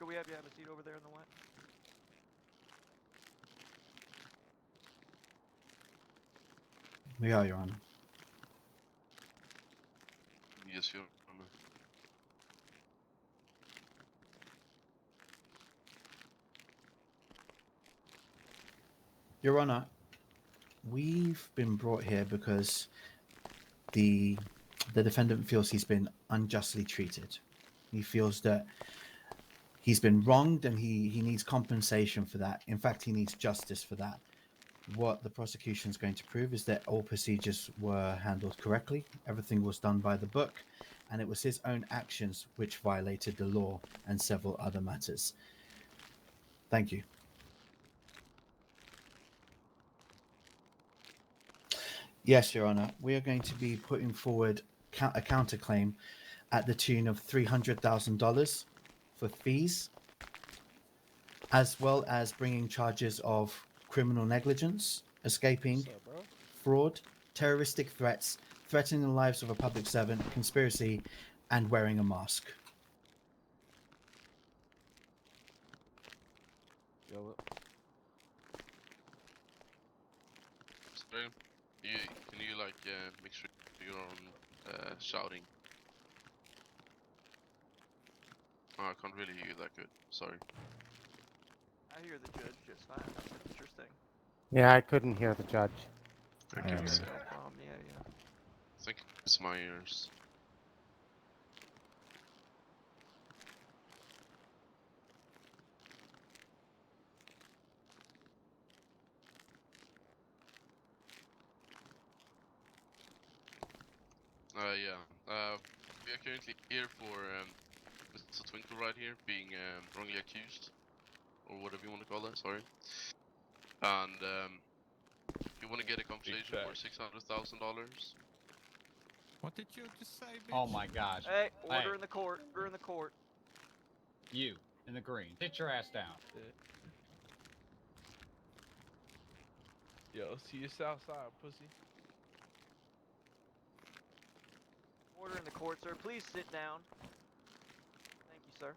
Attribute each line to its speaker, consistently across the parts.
Speaker 1: could we have you have a seat over there in the wet?
Speaker 2: We are, Your Honor.
Speaker 3: Yes, Your Honor.
Speaker 2: Your Honor, we've been brought here because the defendant feels he's been unjustly treated. He feels that he's been wronged and he needs compensation for that. In fact, he needs justice for that. What the prosecution is going to prove is that all procedures were handled correctly, everything was done by the book, and it was his own actions which violated the law and several other matters. Thank you. Yes, Your Honor. We are going to be putting forward a counterclaim at the tune of $300,000 for fees, as well as bringing charges of criminal negligence, escaping, fraud, terroristic threats, threatening the lives of a public servant, conspiracy, and wearing a mask.
Speaker 3: Sorry, can you like make sure you're on shouting? Oh, I can't really hear you that good. Sorry.
Speaker 1: I hear the judge just fine. That's interesting.
Speaker 4: Yeah, I couldn't hear the judge.
Speaker 3: Okay,
Speaker 2: Yeah.
Speaker 3: so
Speaker 1: No problem. Yeah.
Speaker 3: I think it's my ears. Yeah. We are currently here for Mr. Twinkle right here being wrongly accused, or whatever you want to call that. Sorry. And you want to get a compensation for $600,000.
Speaker 5: What did you just say, bitch?
Speaker 6: Oh my gosh.
Speaker 1: Hey, order
Speaker 6: Hey.
Speaker 1: in the court. Order in the court.
Speaker 6: You, in the green. Sit your ass down.
Speaker 7: Yo, see you south side, pussy.
Speaker 1: Order in the court, sir. Please sit down. Thank you, sir.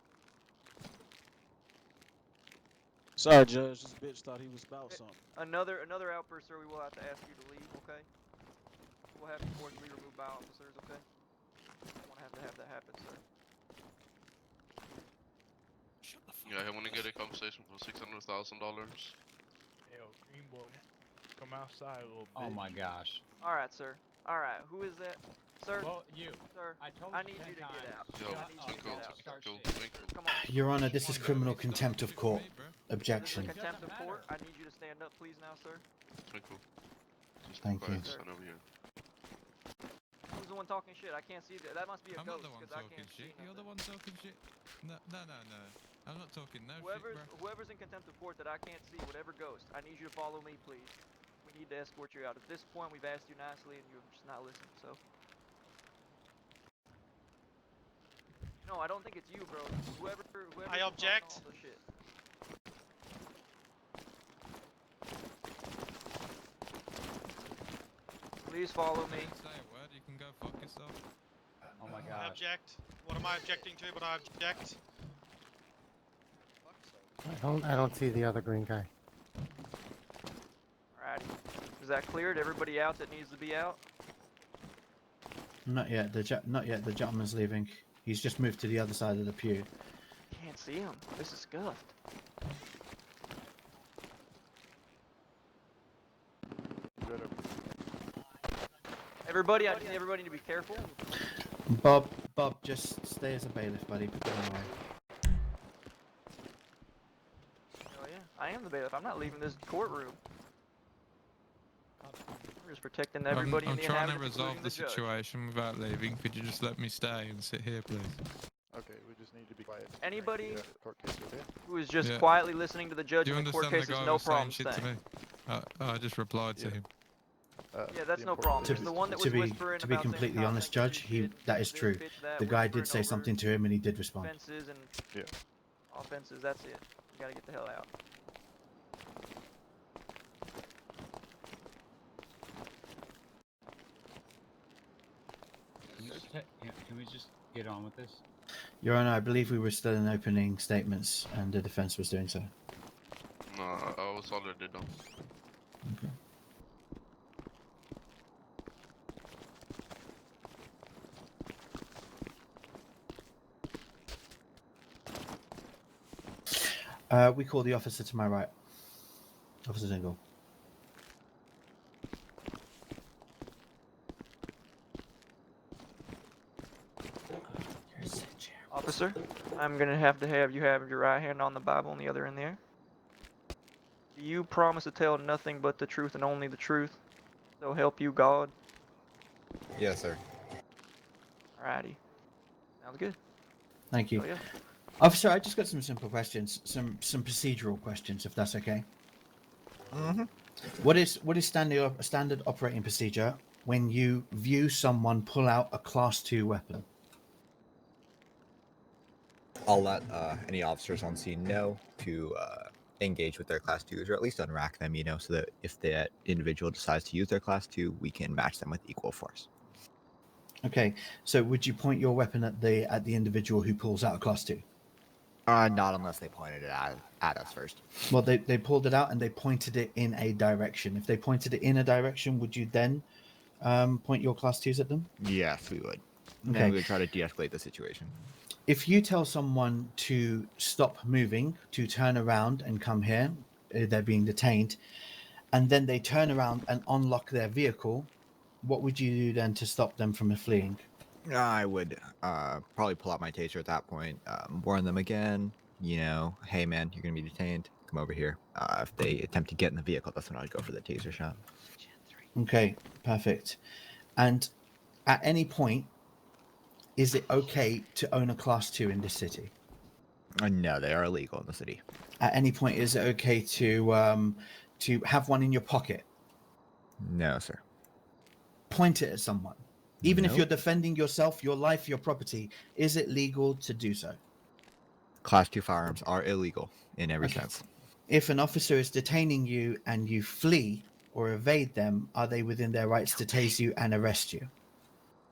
Speaker 8: Sorry, Judge. This bitch thought he was about something.
Speaker 1: Another outburst, sir. We will have to ask you to leave. Okay. We'll have you forcibly removed by officers. Okay. Don't want to have that happen, sir.
Speaker 5: Shut the fuck
Speaker 3: Yeah, I
Speaker 5: up.
Speaker 3: want to get a compensation for $600,000.
Speaker 7: Yo, green boy, come outside a little bit.
Speaker 6: Oh my gosh.
Speaker 1: All right, sir. All right. Who is that, sir?
Speaker 6: Well, you.
Speaker 1: Sir,
Speaker 6: I told
Speaker 1: I
Speaker 6: you
Speaker 1: need
Speaker 6: 10
Speaker 1: you to get
Speaker 6: times.
Speaker 1: out.
Speaker 3: Yo,
Speaker 1: I need you to
Speaker 3: Twinkle,
Speaker 1: get out.
Speaker 6: Start
Speaker 3: Twinkle,
Speaker 6: shit.
Speaker 3: Twinkle.
Speaker 1: Come on.
Speaker 2: Your Honor, this is criminal contempt of court.
Speaker 1: This is
Speaker 2: Objection.
Speaker 1: a contempt of
Speaker 6: Doesn't
Speaker 1: court.
Speaker 6: matter.
Speaker 1: I need you to stand up, please, now, sir.
Speaker 3: Twinkle. Just
Speaker 2: Thank
Speaker 3: quiet,
Speaker 2: you.
Speaker 3: son over here.
Speaker 1: Who's the one talking shit? I can't see that. That must be a
Speaker 5: I'm not
Speaker 1: ghost
Speaker 5: the one
Speaker 1: because I
Speaker 5: talking
Speaker 1: can't see
Speaker 5: shit. You're the
Speaker 1: nothing.
Speaker 5: one talking shit. No. I'm not talking no
Speaker 1: Whoever's
Speaker 5: shit, bro.
Speaker 1: whoever's in contempt of court that I can't see, whatever ghost, I need you to follow me, please. We need to escort you out. At this point, we've asked you nicely, and you've just not listened. So. No, I don't think it's you, bro. Whoever.
Speaker 9: I object.
Speaker 1: All the shit. Please follow me.
Speaker 5: Don't say a word. You can go fuck yourself.
Speaker 6: Oh my
Speaker 9: I
Speaker 6: gosh.
Speaker 9: object. What am I objecting to? But I object.
Speaker 4: I don't see the other green guy.
Speaker 1: Alrighty. Is that cleared? Everybody out that needs to be out?
Speaker 2: Not yet. Not yet. The gentleman's leaving. He's just moved to the other side of the pew.
Speaker 1: Can't see him. This is scuffed. Everybody, I need everybody to be careful.
Speaker 2: Bob, just stay as a bailiff, buddy. Put them away.
Speaker 1: Oh yeah, I am the bailiff. I'm not leaving this courtroom. I'm just protecting everybody
Speaker 5: I'm
Speaker 1: in the
Speaker 5: trying to
Speaker 1: inhabitants,
Speaker 5: resolve
Speaker 1: including
Speaker 5: the
Speaker 1: the judge.
Speaker 5: situation without leaving. Could you just let me stay and sit here, please?
Speaker 10: Okay, we just need to be quiet.
Speaker 1: Anybody
Speaker 10: Court case over here.
Speaker 1: who is just
Speaker 5: Yeah.
Speaker 1: quietly listening to the judge
Speaker 5: Do you
Speaker 1: in the court
Speaker 5: understand
Speaker 1: case
Speaker 5: the
Speaker 1: is
Speaker 5: guy
Speaker 1: no
Speaker 5: was saying
Speaker 1: problem
Speaker 5: shit to
Speaker 1: staying.
Speaker 5: me? I just replied to
Speaker 10: Yeah.
Speaker 5: him.
Speaker 1: Yeah, that's
Speaker 10: The
Speaker 1: no
Speaker 10: important
Speaker 1: problem.
Speaker 10: thing
Speaker 1: It's
Speaker 10: is
Speaker 1: the one that was
Speaker 2: To be
Speaker 1: whispering
Speaker 2: to be
Speaker 1: about saying
Speaker 2: completely
Speaker 1: content
Speaker 2: honest,
Speaker 1: creating
Speaker 2: Judge,
Speaker 1: shit,
Speaker 2: that is
Speaker 1: this
Speaker 2: true.
Speaker 1: bitch, that,
Speaker 2: The guy
Speaker 1: whispering
Speaker 2: did say
Speaker 1: over
Speaker 2: something to him, and he did respond.
Speaker 1: Offenses and
Speaker 10: Yeah.
Speaker 1: offenses. That's it. You gotta get the hell out.
Speaker 6: Can we just get on with this?
Speaker 2: Your Honor, I believe we were still in opening statements and the defense was doing so.
Speaker 3: No, I was already done.
Speaker 2: Okay. We call the officer to my right. Officer Twinkle.
Speaker 1: Officer, I'm gonna have you have your right hand on the Bible and the other in the air. Do you promise to tell nothing but the truth and only the truth? So help you God.
Speaker 11: Yes, sir.
Speaker 1: Alrighty. Sounds good.
Speaker 2: Thank you.
Speaker 1: Oh yeah.
Speaker 2: Officer, I just got some simple questions, some procedural questions, if that's okay.
Speaker 11: Mm-hmm.
Speaker 2: What is standard operating procedure when you view someone pull out a Class 2 weapon?
Speaker 11: I'll let any officers on scene know to engage with their Class 2s, or at least unrack them, so that if that individual decides to use their Class 2, we can match them with equal force.
Speaker 2: Okay, so would you point your weapon at the individual who pulls out a Class 2?
Speaker 11: Not unless they pointed it at us first.
Speaker 2: Well, they pulled it out and they pointed it in a direction. If they pointed it in a direction, would you then point your Class 2s at them?
Speaker 11: Yes, we would. And
Speaker 2: Okay.
Speaker 11: then we would try to de-escalate the situation.
Speaker 2: If you tell someone to stop moving, to turn around and come here, they're being detained, and then they turn around and unlock their vehicle, what would you do then to stop them from fleeing?
Speaker 11: I would probably pull out my taser at that point, warn them again, hey man, you're going to be detained, come over here. If they attempt to get in the vehicle, that's when I'd go for the taser shot.
Speaker 2: Okay, perfect. And at any point, is it okay to own a Class 2 in this city?
Speaker 11: No, they are illegal in the city.
Speaker 2: At any point, is it okay to have one in your pocket?
Speaker 11: No, sir.
Speaker 2: Point it at someone. Even if
Speaker 11: Nope.
Speaker 2: you're defending yourself, your life, your property, is it legal to do so?
Speaker 11: Class 2 firearms are illegal in every
Speaker 2: Okay.
Speaker 11: sense.
Speaker 2: If an officer is detaining you and you flee or evade them, are they within their rights to tase you and arrest you?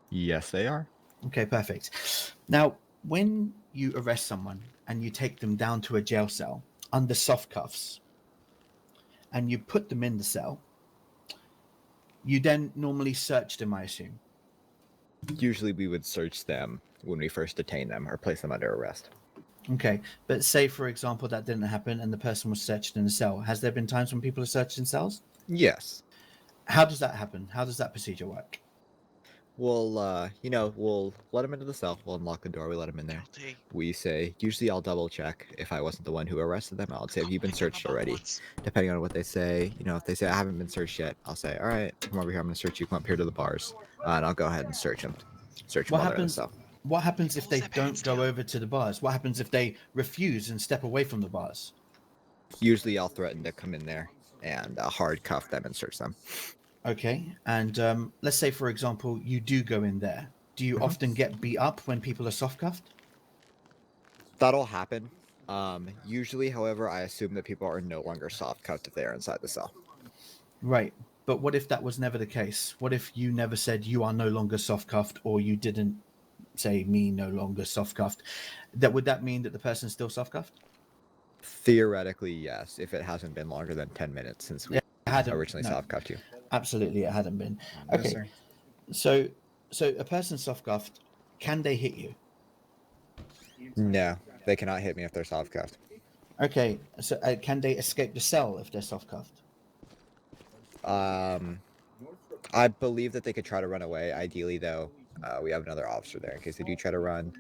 Speaker 11: Yes, they are.
Speaker 2: Okay, perfect. Now, when you arrest someone and you take them down to a jail cell under soft cuffs and you put them in the cell, you then normally search them, I assume.
Speaker 11: Usually we would search them when we first detain them or place them under arrest.
Speaker 2: Okay, but say, for example, that didn't happen and the person was searched in a cell. Has there been times when people are searched in cells?
Speaker 11: Yes.
Speaker 2: How does that happen? How does that procedure work?
Speaker 11: We'll let them into the cell. We'll unlock the door. We let them in there. We say, usually I'll double check if I wasn't the one who arrested them. I'll say, have you been searched already? Depending on what they say, if they say I haven't been searched yet, I'll say, all right, come over here. I'm going to search you. Come up here to the bars. And I'll go ahead and search them. Search them while they're in the cell.
Speaker 2: What happens if they don't go over to the bars? What happens if they refuse and step away from the bars?
Speaker 11: Usually I'll threaten to come in there and hard cuff them and search them.
Speaker 2: Okay, and let's say, for example, you do go in there. Do you often get beat up when people are soft cuffed?
Speaker 11: That'll happen. Usually, however, I assume that people are no longer soft cuffed if they are inside the cell.
Speaker 2: Right, but what if that was never the case? What if you never said you are no longer soft cuffed, or you didn't say me no longer soft cuffed? Would that mean that the person's still soft cuffed?
Speaker 11: Theoretically, yes, if it hasn't been longer than 10 minutes since we originally soft cuffed you.
Speaker 2: Absolutely, it hadn't been.
Speaker 11: No,
Speaker 2: Okay,
Speaker 11: sir.
Speaker 2: so a person soft cuffed, can they hit you?
Speaker 11: No, they cannot hit me if they're soft cuffed.
Speaker 2: Okay, so can they escape the cell if they're soft cuffed?
Speaker 11: I believe that they could try to run away. Ideally, though, we have another officer there in case they do try to run.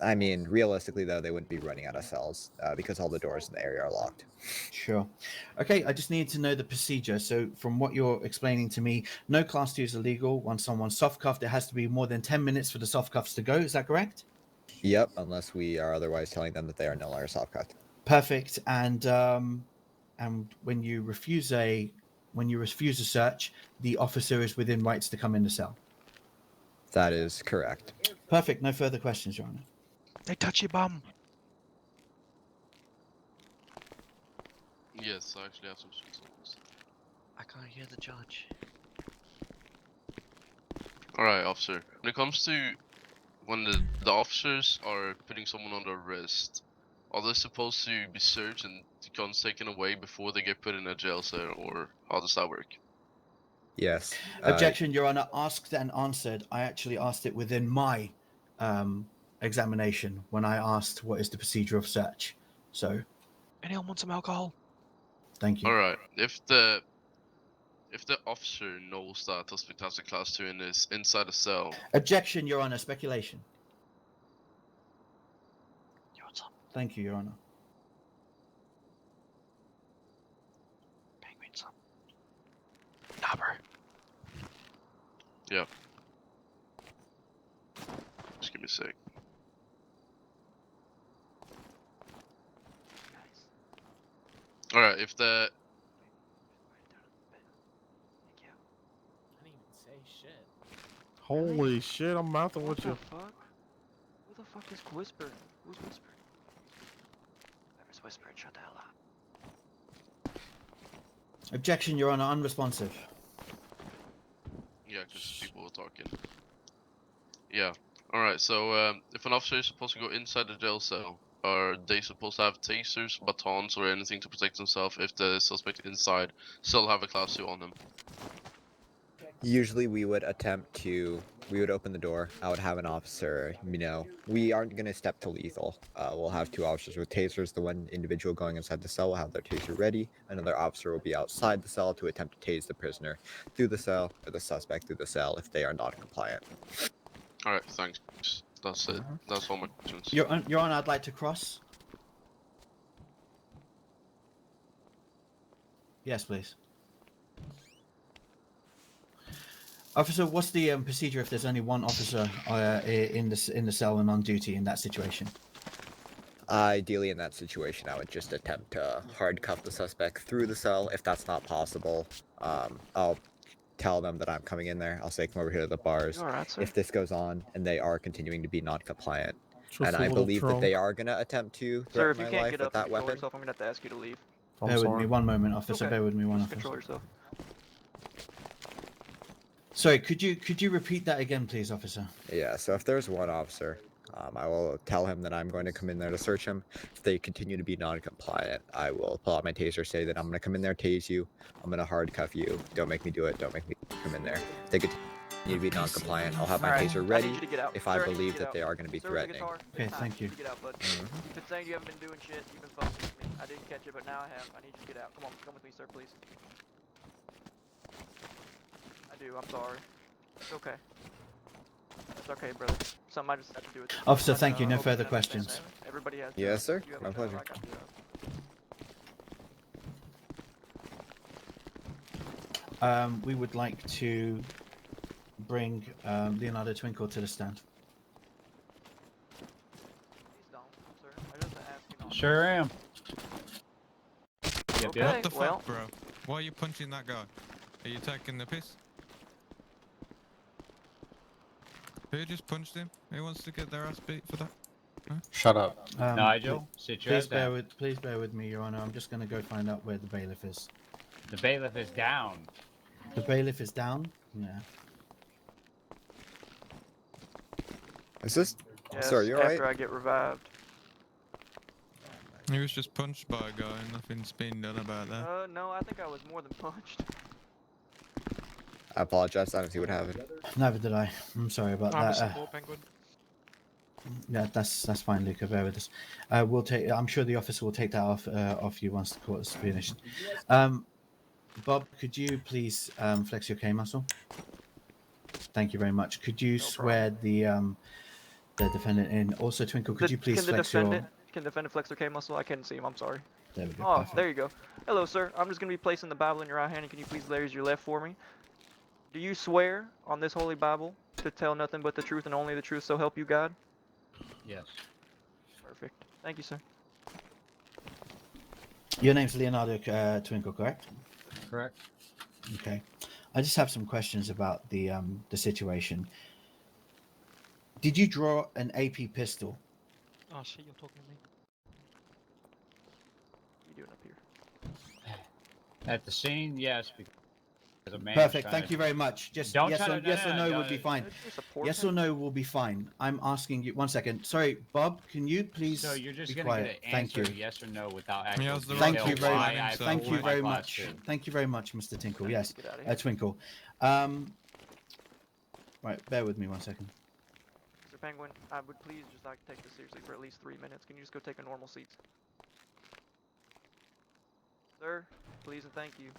Speaker 11: I mean, realistically, though, they wouldn't be running out of cells because all the doors in the area are locked.
Speaker 2: Sure. Okay, I just need to know the procedure. So from what you're explaining to me, no Class 2 is illegal. Once someone's soft cuffed, it has to be more than 10 minutes for the soft cuffs to go. Is that correct?
Speaker 11: Yep, unless we are otherwise telling them that they are no longer soft cuffed.
Speaker 2: Perfect. And when you refuse a search, the officer is within rights to come in the cell.
Speaker 11: That is correct.
Speaker 2: Perfect. No further questions, Your Honor.
Speaker 9: They touch your bum.
Speaker 3: Yes, I actually have some songs.
Speaker 12: I can't hear the judge.
Speaker 3: Alright, officer. When it comes to when the officers are putting someone under arrest, are they supposed to be searched and the guns taken away before they get put in a jail cell, or how does that work?
Speaker 11: Yes.
Speaker 2: Objection, Your Honor. Asked and answered. I actually asked it within my examination when I asked what is the procedure of search. So,
Speaker 12: Anyone want some alcohol?
Speaker 2: thank you.
Speaker 3: All right. If the officer knows that suspect has a class 2 and is inside a cell.
Speaker 2: Objection, Your Honor. Speculation.
Speaker 12: You want some?
Speaker 2: Thank you, Your Honor.
Speaker 12: Penguin some. Nah, bro.
Speaker 3: Yep. Just give me a sec. All right. If the
Speaker 12: I didn't even say shit.
Speaker 10: Holy shit, I'm mouthing
Speaker 1: What
Speaker 10: with
Speaker 1: the
Speaker 10: you.
Speaker 1: fuck? Who the fuck is whispering? Who's whispering?
Speaker 12: Whoever's whispering, shut the hell up.
Speaker 2: Objection, Your Honor. Unresponsive.
Speaker 3: yeah, because people were talking. Yeah. All right. So if an officer is supposed to go inside the jail cell, are they supposed to have tasers, batons, or anything to protect themselves if the suspect inside still have a class 2 on them?
Speaker 11: Usually we would open the door. I would have an officer, we aren't going to step to lethal. We'll have 2 officers with tasers. The one individual going inside the cell will have their taser ready. Another officer will be outside the cell to attempt to tase the prisoner through the cell, or the suspect through the cell if they are not compliant.
Speaker 3: All right. Thanks. That's it. That's all my questions.
Speaker 2: Your Honor, I'd like to cross. Yes, please. Officer, what's the procedure if there's only one officer in the cell and on duty in that situation?
Speaker 11: Ideally, in that situation, I would just attempt to handcuff the suspect through the cell. If that's not possible, I'll tell them that I'm coming in there. I'll say, come over here to the bars.
Speaker 1: You alright, sir?
Speaker 11: If this goes on and they are continuing to be non-compliant,
Speaker 10: Just
Speaker 11: and
Speaker 10: a
Speaker 11: I
Speaker 10: little
Speaker 11: believe that
Speaker 10: drunk.
Speaker 11: they are going to attempt to
Speaker 1: Sir, if
Speaker 11: threaten
Speaker 1: you
Speaker 11: my
Speaker 1: can't
Speaker 11: life
Speaker 1: get
Speaker 11: with
Speaker 1: up and
Speaker 11: that
Speaker 1: control
Speaker 11: weapon.
Speaker 1: yourself, I'm gonna have to ask you to leave.
Speaker 10: I'm
Speaker 2: Bear with
Speaker 10: sorry.
Speaker 2: me one moment, officer.
Speaker 1: Okay.
Speaker 2: Bear with me one,
Speaker 1: Just
Speaker 2: officer.
Speaker 1: control yourself.
Speaker 2: Sorry, could you repeat that again, please, officer?
Speaker 11: Yeah, so if there's one officer, I will tell him that I'm going to come in there to search him. If they continue to be non-compliant, I will pull out my taser, say that I'm going to come in there, tase you, I'm going to handcuff you, don't make me do it, don't make me come in there. If they continue to be non-compliant, I'll have my
Speaker 1: Alright,
Speaker 11: taser
Speaker 1: I need
Speaker 11: ready
Speaker 1: you to get out.
Speaker 11: if
Speaker 1: Sir,
Speaker 11: I
Speaker 1: need you to
Speaker 11: believe
Speaker 1: get
Speaker 11: that
Speaker 1: out.
Speaker 11: they are going to be
Speaker 1: Sir, with the
Speaker 11: threatening.
Speaker 1: guitar,
Speaker 2: Okay,
Speaker 1: it's time.
Speaker 2: thank you.
Speaker 1: Need to get out, bud. You've been saying you haven't been doing shit. You've been fucking with me. I didn't catch it, but now I have. I need you to get out. Come on, come with me, sir, please. I do. I'm sorry. It's okay. It's okay, brother. Something I just had to do with.
Speaker 2: Officer,
Speaker 1: But,
Speaker 2: thank you. No
Speaker 1: hope
Speaker 2: further
Speaker 1: understand
Speaker 2: questions.
Speaker 1: that. Everybody has.
Speaker 11: Yes,
Speaker 1: jobs.
Speaker 11: sir.
Speaker 1: You have
Speaker 11: My
Speaker 1: a job,
Speaker 11: pleasure.
Speaker 1: I got a job.
Speaker 2: We would like to bring Leonardo Twinkle to the stand.
Speaker 1: Please don't, sir. I just asked you.
Speaker 6: Sure am. Yep,
Speaker 1: Okay.
Speaker 6: yep.
Speaker 5: What the
Speaker 1: well-
Speaker 5: fuck, bro? Why are you punching that guy? Are you taking the piss? Who just punched him? Who wants to get their ass beat for that?
Speaker 6: Shut up.
Speaker 2: Um,
Speaker 6: Nigel, sit your ass down.
Speaker 2: Please bear with me, Your Honor. I'm just going to go find out where the bailiff is.
Speaker 6: The bailiff is down.
Speaker 2: The bailiff is down? Yeah.
Speaker 11: Is this...
Speaker 1: Yes,
Speaker 11: Sir, you
Speaker 1: after
Speaker 11: alright?
Speaker 1: I get revived.
Speaker 5: He was just punched by a guy and nothing's been done about that.
Speaker 1: No, I think I was more than punched.
Speaker 11: I apologize, I don't see what happened.
Speaker 2: Neither did I. I'm sorry about
Speaker 12: I'm a
Speaker 2: that.
Speaker 12: support penguin.
Speaker 2: Yeah, that's fine, Luka. Bear with us. We'll take. I'm sure the officer will take that off you once the court is finished. Bob, could you please flex your K muscle? Thank you very much. Could you swear the defendant in? Also, Twinkle, could you please flex your?
Speaker 1: Can the defendant flex their K muscle? I couldn't see him. I'm sorry.
Speaker 2: There we go.
Speaker 1: Oh,
Speaker 2: Perfect.
Speaker 1: there you go. Hello, sir. I'm just gonna be placing the Bible in your right hand, and can you please raise your left for me? Do you swear on this holy Bible to tell nothing but the truth and only the truth, so help you God?
Speaker 6: Yes.
Speaker 1: Perfect. Thank you, sir.
Speaker 2: Your name's Leonardo Twinkle, correct?
Speaker 6: Correct.
Speaker 2: Okay. I just have some questions about the situation. Did you draw an AP pistol?
Speaker 12: Oh shit, you're talking to me.
Speaker 1: What are you doing up here?
Speaker 6: At the scene, yes, because As a man
Speaker 2: Perfect.
Speaker 6: trying
Speaker 2: Thank
Speaker 6: to-
Speaker 2: you very much. Just
Speaker 6: Don't
Speaker 2: yes
Speaker 6: try
Speaker 2: or
Speaker 6: to-
Speaker 2: yes or no would be
Speaker 6: no.
Speaker 2: fine.
Speaker 1: Just support
Speaker 2: Yes
Speaker 1: him.
Speaker 2: or no will be fine. I'm asking you. 1 second. Sorry, Bob. Can you please
Speaker 6: So you're just
Speaker 2: be
Speaker 6: gonna
Speaker 2: quiet?
Speaker 6: get an
Speaker 2: Thank
Speaker 6: answer
Speaker 2: you.
Speaker 6: yes or no without
Speaker 5: He
Speaker 6: actual
Speaker 5: has the
Speaker 2: Thank
Speaker 5: right
Speaker 2: you
Speaker 5: to
Speaker 2: very
Speaker 5: defend
Speaker 2: much.
Speaker 5: himself.
Speaker 2: Thank you
Speaker 6: my
Speaker 2: very
Speaker 6: class
Speaker 2: much.
Speaker 6: too.
Speaker 2: Thank you very much, Mr. Tinkle.
Speaker 1: I need
Speaker 2: Yes,
Speaker 1: to get out of here.
Speaker 2: Twinkle. Right, bear with me 1 second.
Speaker 1: Mr. Penguin, I would please just like take this seriously for at least 3 minutes. Can you just go take a normal seat? Sir, please and thank you.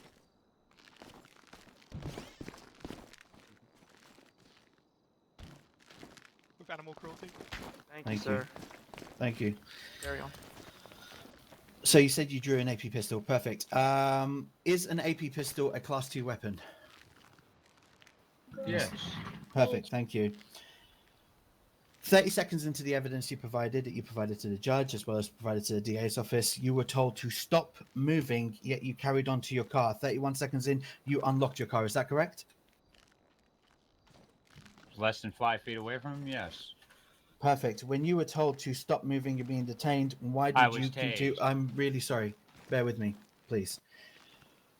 Speaker 9: With animal cruelty.
Speaker 1: Thank you,
Speaker 2: Thank you.
Speaker 1: sir.
Speaker 2: Thank you.
Speaker 1: Carry on.
Speaker 2: So you said you drew an AP pistol. Perfect. Is an AP pistol a Class 2 weapon?
Speaker 6: Yes.
Speaker 2: Perfect. Thank you. 30 seconds into the evidence you provided to the judge as well as provided to the DA's office, you were told to stop moving, yet you carried on to your car. 31 seconds in, you unlocked your car. Is that correct?
Speaker 6: Less than 5 feet away from him, yes.
Speaker 2: Perfect. When you were told to stop moving, you're being detained. Why
Speaker 6: I
Speaker 2: did
Speaker 6: was
Speaker 2: you continue?
Speaker 6: tased.
Speaker 2: I'm really sorry. Bear with me, please.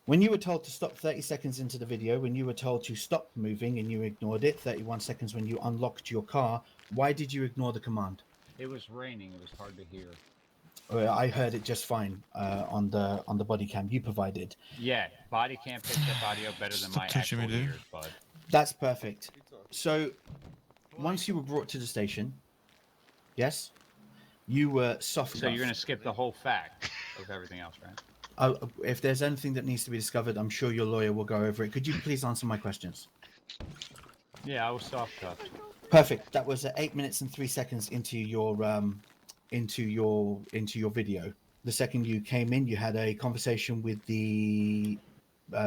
Speaker 2: When you were told to stop 30 seconds into the video, when you were told to stop moving and you ignored it, 31 seconds when you unlocked your car, why did you ignore the command?
Speaker 6: It was raining. It was hard to hear.
Speaker 2: I heard it just fine on the body cam you provided.
Speaker 6: Yeah, body cam picks up audio better than
Speaker 5: Stop
Speaker 6: my
Speaker 5: touching
Speaker 6: actual
Speaker 5: me, dude.
Speaker 6: ears, bud.
Speaker 2: That's perfect. So, once you were brought to the station, yes, you were soft.
Speaker 6: So you're gonna skip the whole fact of everything else, right?
Speaker 2: If there's anything that needs to be discovered, I'm sure your lawyer will go over it. Could you please answer my questions?
Speaker 6: Yeah, I was soft cuffed.
Speaker 2: Perfect. That was 8 minutes and 3 seconds into your video. The second you came in, you had a conversation with the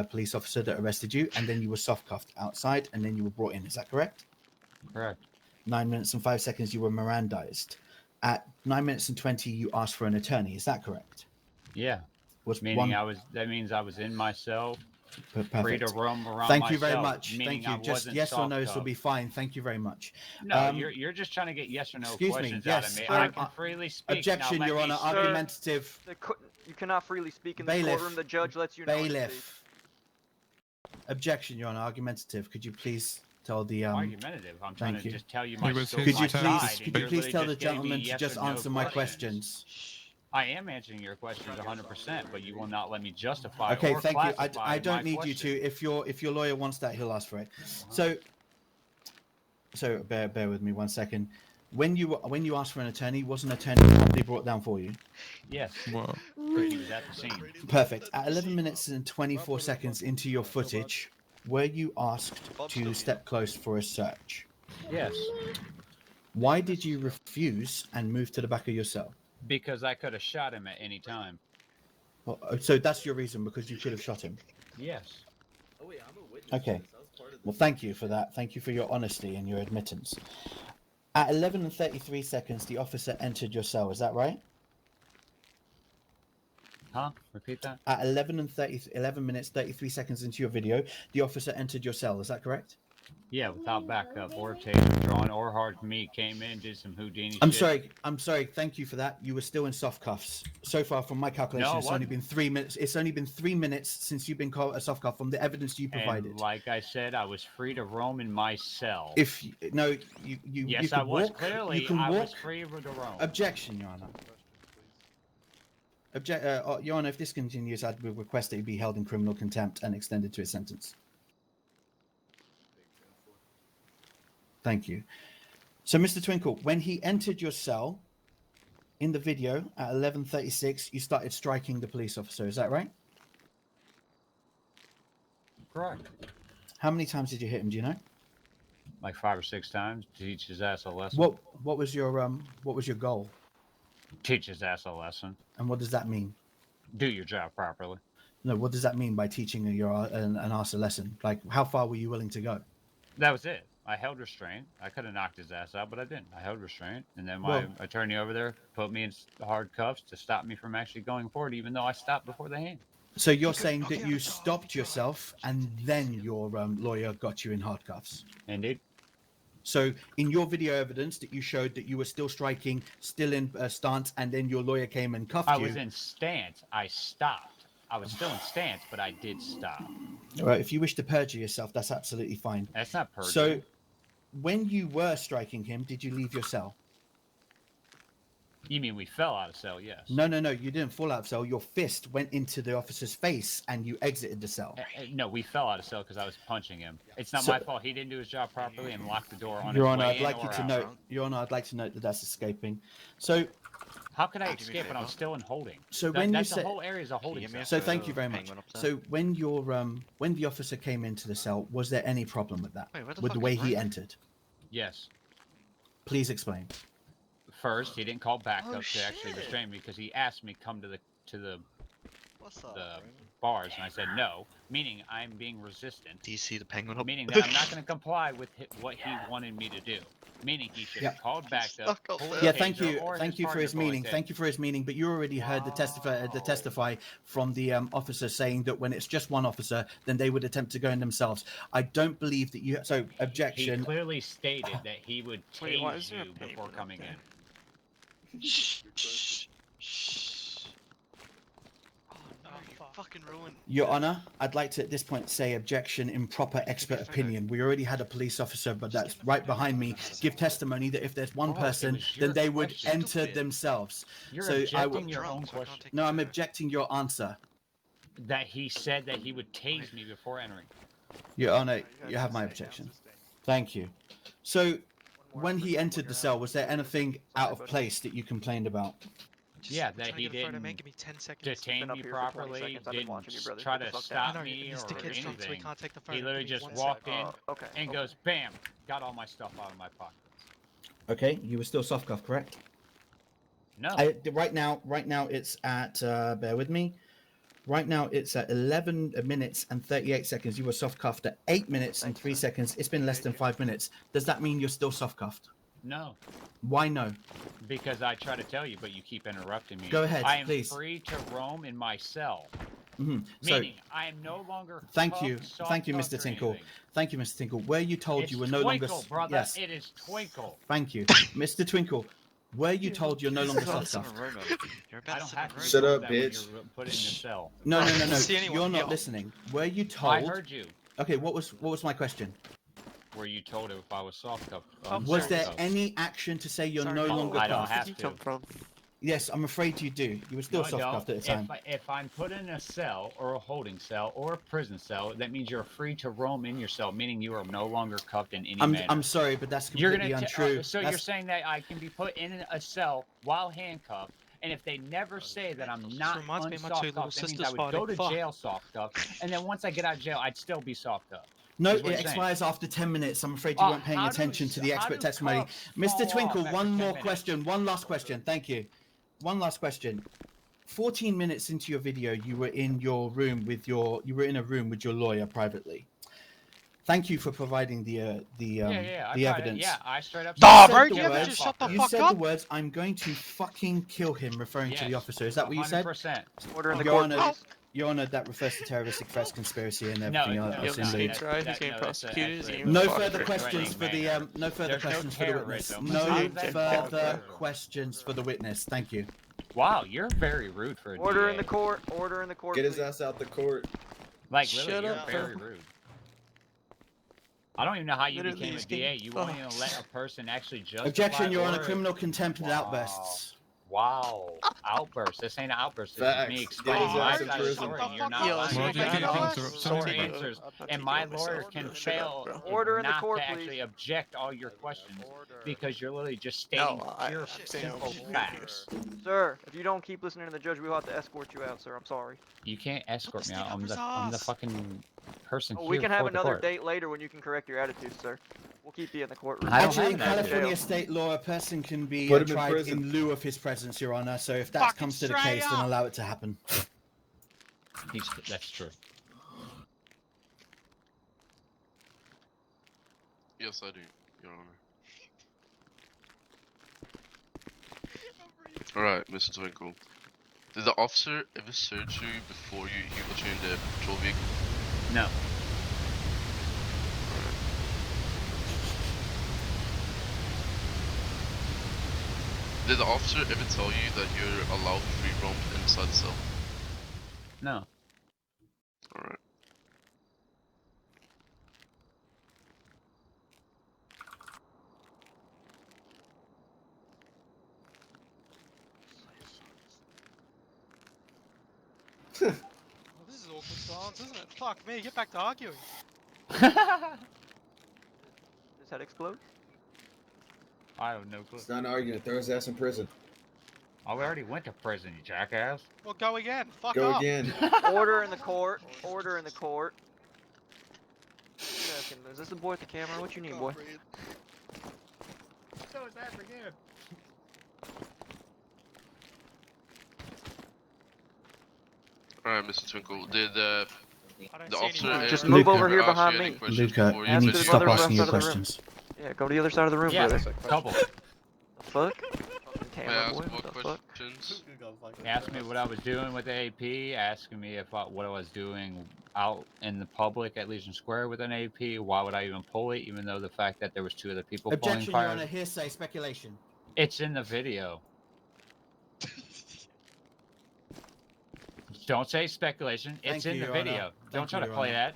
Speaker 2: police officer that arrested you, and then you were soft cuffed outside, and then you were brought in. Is that correct?
Speaker 6: Correct.
Speaker 2: 9 minutes and 5 seconds, you were Mirandized. At 9 minutes and 20, you asked for an attorney. Is that correct?
Speaker 6: Yeah.
Speaker 2: Was
Speaker 6: Meaning that means I was in my cell,
Speaker 2: perfect.
Speaker 6: free to roam around
Speaker 2: Thank
Speaker 6: my
Speaker 2: you very
Speaker 6: cell,
Speaker 2: much.
Speaker 6: meaning
Speaker 2: Thank you.
Speaker 6: I
Speaker 2: Just
Speaker 6: wasn't
Speaker 2: yes or no,
Speaker 6: soft
Speaker 2: this will be
Speaker 6: cuffed.
Speaker 2: fine. Thank you very much.
Speaker 6: No, you're just trying to get yes or no
Speaker 2: excuse me,
Speaker 6: questions
Speaker 2: yes,
Speaker 6: out of me.
Speaker 2: sir,
Speaker 6: I can freely speak.
Speaker 2: Objection,
Speaker 6: now,
Speaker 2: Your Honor.
Speaker 1: Sir,
Speaker 2: Argumentative.
Speaker 1: You cannot freely speak in this
Speaker 2: Bailiff.
Speaker 1: courtroom. The judge lets you know when to speak.
Speaker 2: Bailiff. Objection, Your Honor. Argumentative. Could you please tell the
Speaker 6: Argumentative. I'm trying
Speaker 2: thank
Speaker 6: to
Speaker 2: you.
Speaker 6: just tell you
Speaker 5: He
Speaker 6: my
Speaker 5: was
Speaker 6: story.
Speaker 5: his
Speaker 2: Could you
Speaker 5: turn
Speaker 6: my
Speaker 5: to
Speaker 2: please
Speaker 6: side,
Speaker 5: speak.
Speaker 6: and
Speaker 2: could you
Speaker 6: you're
Speaker 2: please
Speaker 6: really
Speaker 2: tell the
Speaker 6: just giving me
Speaker 2: gentleman to
Speaker 6: yes
Speaker 2: just
Speaker 6: or no
Speaker 2: answer my questions?
Speaker 6: I am answering your questions 100%, but you will not let me justify.
Speaker 2: Okay,
Speaker 6: or
Speaker 2: thank you.
Speaker 6: classify
Speaker 2: I don't
Speaker 6: my
Speaker 2: need
Speaker 6: question.
Speaker 2: you to. If your lawyer wants that, he'll ask for it. So bear with me 1 second. When you asked for an attorney, was an attorney properly brought down for you?
Speaker 6: Yes.
Speaker 5: What?
Speaker 6: Because he was at the scene.
Speaker 2: Perfect. At 11 minutes and 24 seconds into your footage, were you asked to step close for a search?
Speaker 6: Yes.
Speaker 2: Why did you refuse and move to the back of your cell?
Speaker 6: Because I could have shot him at any time.
Speaker 2: Well, so that's your reason, because you could have shot him.
Speaker 6: Yes.
Speaker 2: Okay. Well, thank you for that. Thank you for your honesty and your admittance. At 11 and 33 seconds, the officer entered your cell. Is that right?
Speaker 6: Huh? Repeat that.
Speaker 2: At 11 minutes 33 seconds into your video, the officer entered your cell. Is that correct?
Speaker 6: Yeah, without backup or taser drawn or hard meat, came in, did some Houdini
Speaker 2: I'm
Speaker 6: shit.
Speaker 2: sorry. Thank you for that. You were still in soft cuffs. So far, from my calculation,
Speaker 6: No,
Speaker 2: it's only been 3 minutes. It's only been 3 minutes since you've been called a soft cuff from the evidence you provided.
Speaker 6: And like I said, I was free to roam in my cell.
Speaker 2: If no, you
Speaker 6: yes,
Speaker 2: you can
Speaker 6: I was
Speaker 2: walk.
Speaker 6: clearly.
Speaker 2: You can
Speaker 6: I
Speaker 2: walk.
Speaker 6: was free to roam.
Speaker 2: Objection, Your Honor. Your Honor, if this continues, I would request that he be held in criminal contempt and extended to his sentence. Thank you. So, Mr. Twinkle, when he entered your cell in the video at 11:36, you started striking the police officer. Is that right?
Speaker 6: Correct.
Speaker 2: How many times did you hit him? Do you know?
Speaker 6: Like 5 or 6 times. Teach his ass a lesson.
Speaker 2: What was your goal?
Speaker 6: Teach his ass a lesson.
Speaker 2: And what does that mean?
Speaker 6: Do your job properly.
Speaker 2: No, what does that mean by teaching an ass a lesson? Like, how far were you willing to go?
Speaker 6: That was it. I held restraint. I could have knocked his ass out, but I didn't. I held restraint. And then my attorney over there put me in hard cuffs to stop me from actually going forward, even though I stopped before the hand.
Speaker 2: So you're saying that you stopped yourself and then your lawyer got you in handcuffs?
Speaker 6: Indeed.
Speaker 2: So in your video evidence that you showed that you were still striking, still in stance, and then your lawyer came and cuffed you.
Speaker 6: I was in stance. I stopped. I was still in stance, but I did stop.
Speaker 2: All right, if you wish to perjure yourself, that's absolutely fine.
Speaker 6: That's not perjury.
Speaker 2: So, when you were striking him, did you leave your cell?
Speaker 6: You mean we fell out of cell? Yes.
Speaker 2: No, you didn't fall out of cell. Your fist went into the officer's face, and you exited the cell.
Speaker 6: No, we fell out of cell because I was punching him. It's not
Speaker 2: So-
Speaker 6: my fault. He didn't do his job properly and locked the door on
Speaker 2: Your
Speaker 6: his
Speaker 2: Honor,
Speaker 6: way
Speaker 2: I'd
Speaker 6: in
Speaker 2: like
Speaker 6: or
Speaker 2: you to
Speaker 6: out.
Speaker 2: note. Your Honor, I'd like to note that that's escaping. So,
Speaker 6: How could I escape when I'm still in holding?
Speaker 2: So
Speaker 6: That-
Speaker 2: when you
Speaker 6: that's the
Speaker 2: said,
Speaker 6: whole area is a holding cell.
Speaker 2: so thank you very much. So when the officer came into the cell, was there any problem with that?
Speaker 12: Wait, where the
Speaker 2: with the
Speaker 12: fuck
Speaker 2: way
Speaker 12: is
Speaker 2: he
Speaker 12: Ryan?
Speaker 2: entered?
Speaker 6: Yes.
Speaker 2: Please explain.
Speaker 6: First, he didn't call backup
Speaker 12: Oh,
Speaker 6: to actually
Speaker 12: shit.
Speaker 6: restrain me because he asked me come to the
Speaker 12: What's up,
Speaker 6: the bars, and I said no, meaning I'm being resistant.
Speaker 12: Do you see the penguin up?
Speaker 6: Meaning that I'm not going to comply with what he wanted me to do. Meaning he should have
Speaker 2: Yeah.
Speaker 6: called backup.
Speaker 12: Stuck up
Speaker 6: pulled
Speaker 12: there.
Speaker 6: the
Speaker 2: Yeah, thank
Speaker 6: taser
Speaker 2: you,
Speaker 6: or
Speaker 2: thank you for
Speaker 6: partner
Speaker 2: his meaning.
Speaker 6: bullet
Speaker 2: Thank you for his meaning. But you already heard the testify from the officer saying that when it's just one officer, then they would attempt to go in themselves. I don't believe that you. So
Speaker 6: He
Speaker 2: objection.
Speaker 6: clearly stated that he would
Speaker 12: Wait, why
Speaker 6: tase
Speaker 12: is there a
Speaker 6: you before
Speaker 12: penguin up
Speaker 6: coming
Speaker 12: there?
Speaker 6: in.
Speaker 12: Shh. Oh no, you fucking ruined.
Speaker 2: Your Honor, I'd like to at this point say objection, improper expert opinion. We already had a police officer, but that's right behind me, give testimony that if there's one
Speaker 6: Bro, it
Speaker 2: person,
Speaker 6: was
Speaker 2: then
Speaker 6: your
Speaker 2: they would
Speaker 6: question.
Speaker 2: enter themselves.
Speaker 6: You're
Speaker 2: So I
Speaker 6: objecting
Speaker 2: will.
Speaker 6: your own
Speaker 12: Drunk, so I can't
Speaker 6: question.
Speaker 12: take
Speaker 2: No, I'm
Speaker 12: the-
Speaker 2: objecting your answer.
Speaker 6: That he said that he would tase me before entering.
Speaker 2: Your Honor, you have my objection. Thank you. So, when he entered the cell, was there anything out of place that you complained about?
Speaker 6: Yeah,
Speaker 12: We're
Speaker 6: that
Speaker 12: trying to
Speaker 6: he
Speaker 12: get a photo, man.
Speaker 6: didn't
Speaker 12: Give me 10 seconds.
Speaker 6: detain
Speaker 1: Been up
Speaker 6: me
Speaker 1: here for 20
Speaker 6: properly,
Speaker 1: seconds. I've been
Speaker 6: didn't
Speaker 1: watching you, brother.
Speaker 6: try
Speaker 1: Get the
Speaker 6: to
Speaker 1: fuck
Speaker 6: stop
Speaker 1: down.
Speaker 6: me
Speaker 12: This
Speaker 6: or
Speaker 12: dickhead's drunk, so we
Speaker 6: anything.
Speaker 12: can't take the photo.
Speaker 6: He literally
Speaker 12: Give me
Speaker 6: just
Speaker 12: 1
Speaker 6: walked
Speaker 12: sec.
Speaker 6: in
Speaker 1: Okay.
Speaker 6: and
Speaker 1: okay.
Speaker 6: goes, bam, got all my stuff out of my pocket.
Speaker 2: Okay, you were still soft cuffed, correct?
Speaker 6: No.
Speaker 2: Right now it's at, bear with me. Right now it's at 11 minutes and 38 seconds. You were soft cuffed at 8 minutes and 3 seconds. It's been less than 5 minutes. Does that mean you're still soft cuffed?
Speaker 6: No.
Speaker 2: Why no?
Speaker 6: Because I try to tell you, but you keep interrupting me.
Speaker 2: Go ahead,
Speaker 6: I am
Speaker 2: please.
Speaker 6: free to roam in my cell.
Speaker 2: So,
Speaker 6: Meaning, I am no longer
Speaker 2: thank you,
Speaker 6: cuffed, soft
Speaker 2: thank you,
Speaker 6: cuffed,
Speaker 2: Mr.
Speaker 6: or
Speaker 2: Tinkle.
Speaker 6: anything.
Speaker 2: Thank you, Mr. Tinkle. Were you told
Speaker 6: It's
Speaker 2: you were no longer?
Speaker 6: Twinkle, brother.
Speaker 2: Yes.
Speaker 6: It is Twinkle.
Speaker 2: Thank you, Mr. Twinkle. Were you told you're no longer soft cuffed?
Speaker 6: I don't have to
Speaker 11: Shut
Speaker 6: tell
Speaker 11: up,
Speaker 6: that when
Speaker 11: bitch.
Speaker 6: you're put in your cell.
Speaker 2: No.
Speaker 12: See anyone
Speaker 2: You're not
Speaker 12: yell.
Speaker 2: listening. Were you told?
Speaker 6: I heard you.
Speaker 2: Okay, what was my question?
Speaker 6: Were you told if I was soft cuffed?
Speaker 2: Was there any action to say you're no longer
Speaker 6: I don't
Speaker 2: cuffed?
Speaker 6: have to.
Speaker 2: Yes, I'm afraid you do. You were still
Speaker 6: No, I
Speaker 2: soft
Speaker 6: don't.
Speaker 2: cuffed at the time.
Speaker 6: If I'm put in a cell or a holding cell or a prison cell, that means you're free to roam in your cell, meaning you are no longer cuffed in any manner.
Speaker 2: I'm sorry, but that's
Speaker 6: You're
Speaker 2: completely
Speaker 6: gonna
Speaker 2: untrue.
Speaker 6: so
Speaker 2: That's-
Speaker 6: you're saying that I can be put in a cell while handcuffed, and if they never say that I'm not
Speaker 12: reminds me of my
Speaker 6: unsoft
Speaker 12: two little
Speaker 6: cuffed, that means
Speaker 12: sisters
Speaker 6: I would go to
Speaker 12: fighting. Fuck.
Speaker 6: jail soft cuffed, and then once I get out of jail, I'd still be soft cuffed.
Speaker 2: No,
Speaker 6: is what
Speaker 2: it
Speaker 6: you're saying.
Speaker 2: expires after 10 minutes. I'm afraid you weren't paying
Speaker 6: how do
Speaker 2: attention to the
Speaker 6: how
Speaker 2: expert
Speaker 6: do
Speaker 2: testimony.
Speaker 6: cuffs
Speaker 2: Mr.
Speaker 6: fall
Speaker 2: Twinkle,
Speaker 6: off after
Speaker 2: one
Speaker 6: 10
Speaker 2: more
Speaker 6: minutes?
Speaker 2: question. One last question. Thank you. One last question. 14 minutes into your video, you were in your room with your lawyer privately. Thank you for providing the evidence.
Speaker 6: Yeah, I straight up.
Speaker 12: Nah,
Speaker 6: said
Speaker 12: bro,
Speaker 6: the
Speaker 12: do you ever
Speaker 6: word
Speaker 12: just
Speaker 6: fuck
Speaker 12: shut the
Speaker 6: you.
Speaker 2: You
Speaker 12: fuck
Speaker 2: said
Speaker 12: up?
Speaker 2: the words, "I'm going to fucking kill him," referring to the
Speaker 6: Yes,
Speaker 2: officer. Is that what you said?
Speaker 6: 100%.
Speaker 1: Order in the
Speaker 2: Your
Speaker 1: court,
Speaker 2: Honor,
Speaker 1: please.
Speaker 2: Your Honor, that refers to terroristic threats, conspiracy, and
Speaker 6: No,
Speaker 2: everything
Speaker 6: no,
Speaker 2: else.
Speaker 6: it's
Speaker 2: in
Speaker 6: not.
Speaker 2: the-
Speaker 6: That's-
Speaker 12: Right, he's
Speaker 6: that-
Speaker 12: getting
Speaker 6: no, that's
Speaker 12: prosecuted,
Speaker 6: actually
Speaker 12: he's
Speaker 6: a
Speaker 2: No
Speaker 12: Fuck.
Speaker 2: further
Speaker 6: threatening
Speaker 2: questions for the
Speaker 6: manner.
Speaker 2: no further
Speaker 6: There's no
Speaker 2: questions for the witness.
Speaker 6: terrorism.
Speaker 2: No
Speaker 6: How's that
Speaker 2: further
Speaker 6: terrorism?
Speaker 2: questions for the witness. Thank you.
Speaker 6: Wow, you're very rude for a
Speaker 1: Order
Speaker 6: DA.
Speaker 1: in the court. Order in the court.
Speaker 11: Get his
Speaker 1: please.
Speaker 11: ass out the court.
Speaker 6: Like,
Speaker 12: Shut
Speaker 6: literally, you're
Speaker 12: up,
Speaker 6: very
Speaker 12: bro.
Speaker 6: rude. I don't even know how you
Speaker 12: Literally,
Speaker 6: became a
Speaker 12: he's
Speaker 6: DA.
Speaker 12: getting
Speaker 6: You won't even
Speaker 12: fucked.
Speaker 6: let a person actually justify.
Speaker 2: Objection, Your Honor.
Speaker 6: or-
Speaker 2: Criminal contempt and
Speaker 6: Wow.
Speaker 2: outbursts.
Speaker 6: Wow. Outburst. This ain't an outburst. This
Speaker 11: Facts.
Speaker 6: is me
Speaker 11: Get
Speaker 6: explaining
Speaker 11: his
Speaker 6: my
Speaker 11: ass in
Speaker 6: side of the
Speaker 11: prison.
Speaker 6: story.
Speaker 12: Shut the
Speaker 6: You're
Speaker 12: fuck
Speaker 6: not
Speaker 12: up.
Speaker 6: allowing
Speaker 12: Why
Speaker 6: me
Speaker 12: do you
Speaker 6: to
Speaker 12: keep
Speaker 6: give
Speaker 12: interrupting
Speaker 6: short
Speaker 12: me?
Speaker 6: answers,
Speaker 12: I'll
Speaker 6: and
Speaker 12: take
Speaker 6: my
Speaker 12: care of myself.
Speaker 6: lawyer can
Speaker 12: Shut up,
Speaker 6: fail
Speaker 12: bro.
Speaker 1: Order in the
Speaker 6: not
Speaker 1: court,
Speaker 6: to
Speaker 1: please.
Speaker 6: actually object all your questions because you're literally just stating pure, simple facts.
Speaker 1: Sir, if you don't keep listening to the judge, we'll have to escort you out, sir. I'm sorry.
Speaker 6: You can't escort me
Speaker 12: stick
Speaker 6: out.
Speaker 12: up
Speaker 6: I'm
Speaker 12: his
Speaker 6: the
Speaker 12: ass.
Speaker 6: fucking person
Speaker 1: Oh,
Speaker 6: here
Speaker 1: we can have
Speaker 6: before the
Speaker 1: another
Speaker 6: court.
Speaker 1: date later when you can correct your attitude, sir. We'll keep you in the courtroom.
Speaker 6: I don't
Speaker 2: Actually,
Speaker 6: have
Speaker 2: in
Speaker 6: an attitude.
Speaker 2: California state law, a person can be
Speaker 11: Put him in
Speaker 2: tried
Speaker 11: prison.
Speaker 2: in lieu of his presence, Your Honor. So if that
Speaker 9: Fucking
Speaker 2: comes to the
Speaker 9: straight
Speaker 2: case, then
Speaker 9: up.
Speaker 2: allow it to happen.
Speaker 6: That's true.
Speaker 3: Yes, I do, Your Honor. Alright, Mr. Twinkle. Did the officer ever search you before you got you in the patrol vehicle?
Speaker 6: No.
Speaker 3: Did the officer ever tell you that you're allowed free roam inside the cell?
Speaker 6: No.
Speaker 9: Silence, isn't it? Fuck me, get back to arguing.
Speaker 1: Does that explode?
Speaker 6: I have no clue.
Speaker 13: It's not an argument. Throw his ass in prison.
Speaker 6: Oh, we already went to prison, you jackass.
Speaker 9: Well, go again. Fuck
Speaker 13: Go
Speaker 9: up.
Speaker 13: again.
Speaker 1: Order in the court. Order in the court. Is this the boy at the camera? What you need, boy?
Speaker 6: So it's happening again.
Speaker 3: Alright, Mr. Twinkle, did the
Speaker 9: see
Speaker 3: officer
Speaker 9: anyone.
Speaker 1: Just
Speaker 3: did
Speaker 1: move
Speaker 3: the
Speaker 1: over
Speaker 3: camera
Speaker 1: here
Speaker 3: ask you
Speaker 1: behind
Speaker 3: any
Speaker 1: me.
Speaker 3: questions
Speaker 2: Luka,
Speaker 3: before
Speaker 2: you
Speaker 1: Ask
Speaker 2: need
Speaker 1: to
Speaker 2: to
Speaker 1: the
Speaker 2: stop
Speaker 1: other
Speaker 2: asking your
Speaker 1: side of the room.
Speaker 2: questions.
Speaker 1: Yeah, go to the other side of the room,
Speaker 6: Yeah,
Speaker 1: brother.
Speaker 6: couple.
Speaker 1: The fuck? Fucking
Speaker 3: May I
Speaker 1: camera
Speaker 3: ask
Speaker 1: boy,
Speaker 3: what
Speaker 1: what the fuck?
Speaker 3: questions?
Speaker 6: He asked me what I was doing with the AP, asking me if what I was doing out in the public at Legion Square with an AP. Why would I even pull it, even though the fact that there was 2 other people pulling
Speaker 2: Objection, Your
Speaker 6: fire?
Speaker 2: Honor. Hearsay, speculation.
Speaker 6: It's in the video. Don't say speculation.
Speaker 2: Thank
Speaker 6: It's in
Speaker 2: you,
Speaker 6: the
Speaker 2: Your Honor.
Speaker 6: video. Don't
Speaker 2: Thank
Speaker 6: try
Speaker 2: you,
Speaker 6: to
Speaker 2: Your
Speaker 6: play
Speaker 2: Honor.
Speaker 6: that.